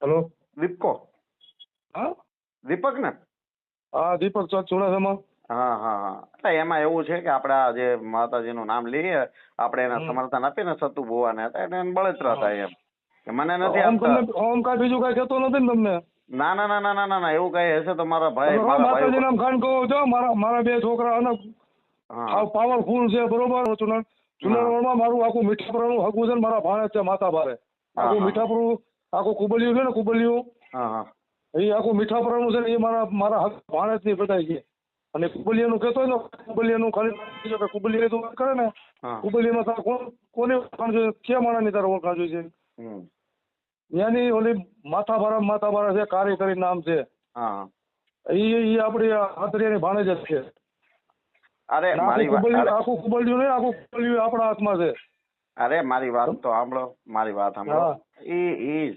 Hello. દીપકો હા દીપક ને? હા, દીપક ચુડાસમા. હા હા હા. એટલે એમાં એવું છે કે આપડા જે માતાજીનું નામ લઈએ આપણે એને સમર્થન આપીએ ને સતુ ભુવાને એટલે એને બળતરા થાય એમ કે મને નથી આપતા. ઓમ કાંઈ બીજું કાંઈ કહેતો નથી ને તમને? ના ના ના ના ના ના ના એવું કઈ હશે તો મારા ભાઈ માતાજી નામ ખાન કહું છો. મારા બે છોકરા અને પાવરફુલ છે બરોબર. ચુનારમાં મારું આખું મીઠાપુરાનું હગું છે ને મારા ભાણે છે માતા બારે. આખું મીઠાપુરું આખું કુબલિયું છે ને કુબલિયું એ આખું મીઠાપુરાનું છે ને એ મારા ભાણે જ નહીં બધાય છે. અને કુબલિયાનું કહેતો હોય ને કુબલિયાનું ખાલી કુબલિયા તો વાત કરે ને કુબલિયામાં તારે કોને ઓળખાણ જોઈએ કે માણસની તારે ઓળખાણ જોઈએ છે? ત્યાંની ઓલી માથાભારા છે કારી કરી નામ છે. એ આપડી હાથરિયાની ભાણે જ છે. અરે આખું કુબલિયું નહીં, આખું કુબલિયું આપણા હાથમાં છે. અરે મારી વાત તો સાંભળો, મારી વાત સાંભળો. ઈ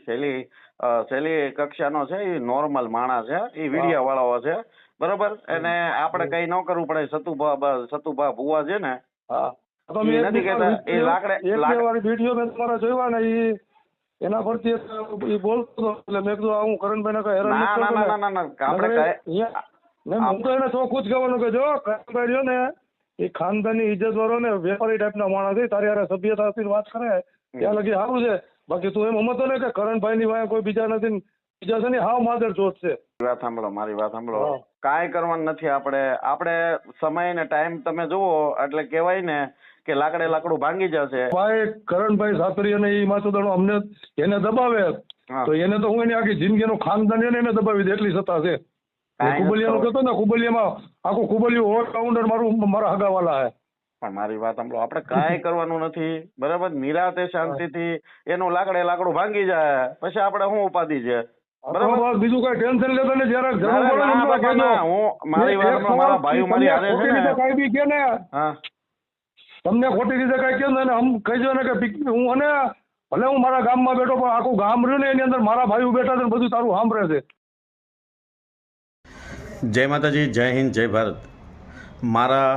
છેલ્લી કક્ષાનો છે, એ નોર્મલ માણસ છે, એ વીડિયા વાળો છે બરોબર. એને આપણે કઈ ન કરવું પડે. સતુભા ભુવા છે ને નથી કેતા એ લાકડે વિડીયો મેં તમારા જોયા ને એના પરથી એ બોલતો એટલે મેં કીધું હું કરણભાઈ કઈ હેરાન હું તો એને ચોખ્ખું જ કહેવાનું કે જો કરણભાઈ રહ્યો ને એ ખાનદાની ઇજ્જત વાળો ને વેપારી ટાઈપના માણસ છે. તારી યાર સભ્યતાથી વાત કરે ત્યાં લગી સારું છે. બાકી તું એમ સમજતો ને કે કરણભાઈ ની વાય કોઈ બીજા નથી, બીજા છે ને હાવ માદર જોત છે. વાત સાંભળો, મારી વાત સાંભળો. કાંઈ કરવાનું નથી. આપણે સમય ને ટાઈમ તમે જુઓ એટલે કેવાય ને કે લાકડે લાકડું ભાંગી જશે. ભાઈ કરણભાઈ સાતરિયા ને એ માથું અમને એને દબાવે તો એને તો હું એની આખી જિંદગીનું ખાનદાન એને દબાવી દે એટલી સત્તા છે. કુબલિયાનું કહેતો ને કુબલિયામાં આખું કુબલિયું ઓલરાઉન્ડર મારા હગાવાલા હે. પણ મારી વાત સાંભળો, આપણે કાંઈ કરવાનું નથી બરાબર. નિરાતે શાંતિથી એનું લાકડે લાકડું ભાંગી જાય પછી આપણે શું ઉપાધિ છે બરાબર. બીજું કઈ ટેન્શન લેતો ને જયારે હું મારી વાત મારા ભાઈઓ મારી હારે છે ને કઈ બી કે ને તમને ખોટી રીતે કઈ કે ને આમ કહીજો ને કે હું અને ભલે હું મારા ગામમાં બેઠો પણ આખું ગામ રહ્યું ને એની અંદર મારા ભાઈઓ બેઠા છે બધું તારું સાંભળે છે. જય માતાજી, જય હિન્દ, જય ભારત. મારા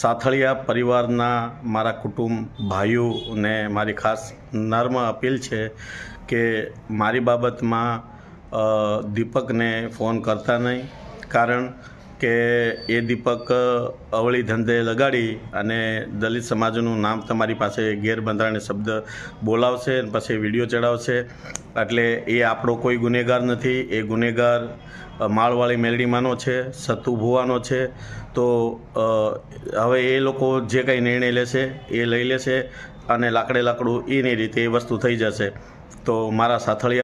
સાથળિયા પરિવારના મારા કુટુંબ ભાઈઓને મારી ખાસ નર્મ અપીલ છે કે મારી બાબતમાં દીપકને ફોન કરતા નહીં. કારણ કે એ દીપક અવળી ધંધે લગાડી અને દલિત સમાજનું નામ તમારી પાસે ગેરબંધારણીય શબ્દ બોલાવશે અને પછી વિડીયો ચડાવશે. એટલે એ આપણો કોઈ ગુનેગાર નથી. એ ગુનેગાર માળવાળી મેલડીમાંનો છે, સતુ ભુવાનો છે. તો હવે એ લોકો જે કંઈ નિર્ણય લેશે એ લઈ લેશે અને લાકડે લાકડું એની રીતે એ વસ્તુ થઈ જશે. તો મારા સાથળિયા